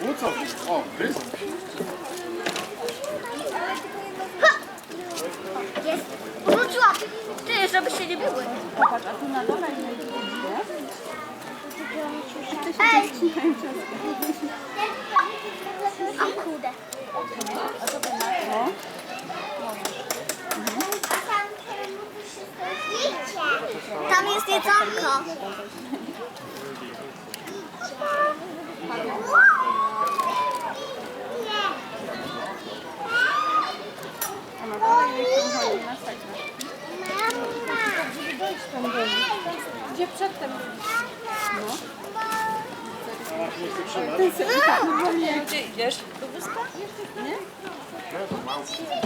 Łucą. O, gryzą. Jest. Wróciłam. Ty, żeby się nie biły. Popatrz, a tu na dole ile jest godzina? Ej! O kurde. No. Tam jest jedzonko. A na dole ile ich tam chodzi? Masakra. Gdzie przedtem? No. Gdzie idziesz? Do wyspa? Nie?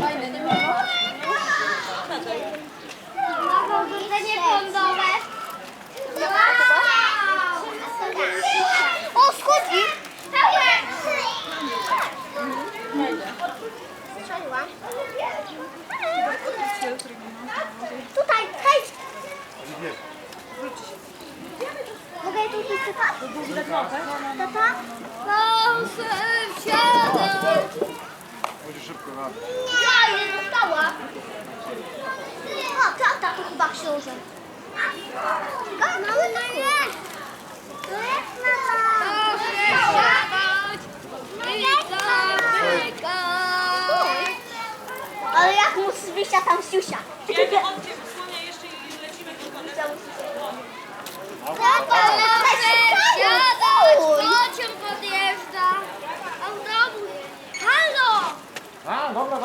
Fajne, nie było? Ogrodzenie lądowe. O, skutki! Strzeliłam. Tutaj, hej! Mogę tu iść, tata? Tata? Proszę, wsiadać! Będzie szybko na. Ja nie została. O, tata to chyba książę. Mały to jest. To jest mama. Proszę wsiadać. Ale jak mu z wyjścia tam siusia. On cię wysłania jeszcze i lecimy tylko Tata, proszę wsiadać. Pociąg podjeżdża. A w domu. Halo. A, dobra.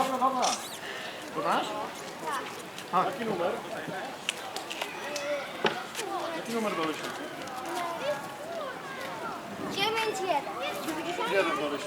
To nasz? A, jaki numer? Jaki numer dałeś? 9-1. Jeden dałeś.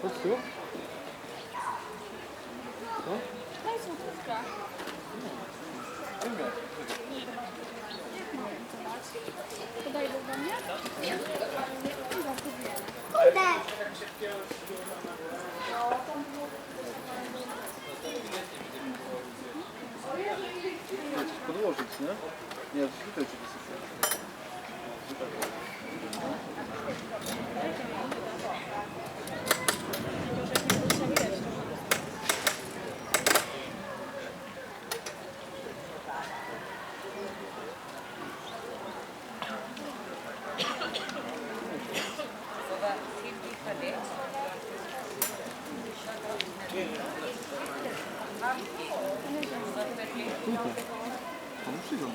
Chodź tu. Daj złotówka. Podaj do mnie? Kurde. Podłożyć, nie? Nie, tutaj ci wysypię. Tam przyjdą, nie?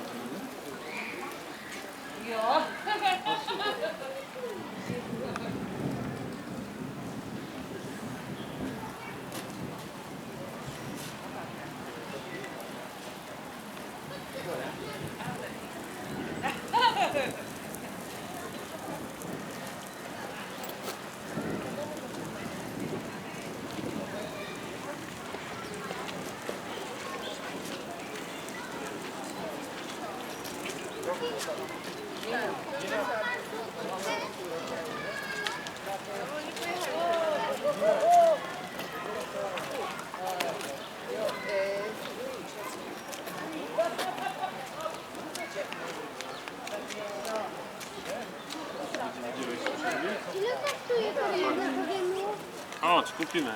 Ile kosztuje to jedno? Chodź, kupimy.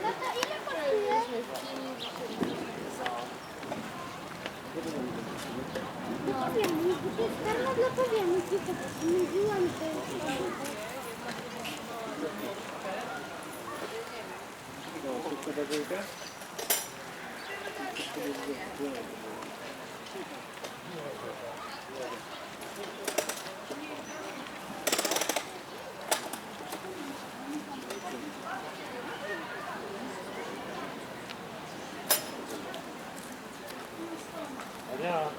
Tata, ile kosztuje? Nie wiem, to jest darmo dla powiemy. Mówiłam, że Ja.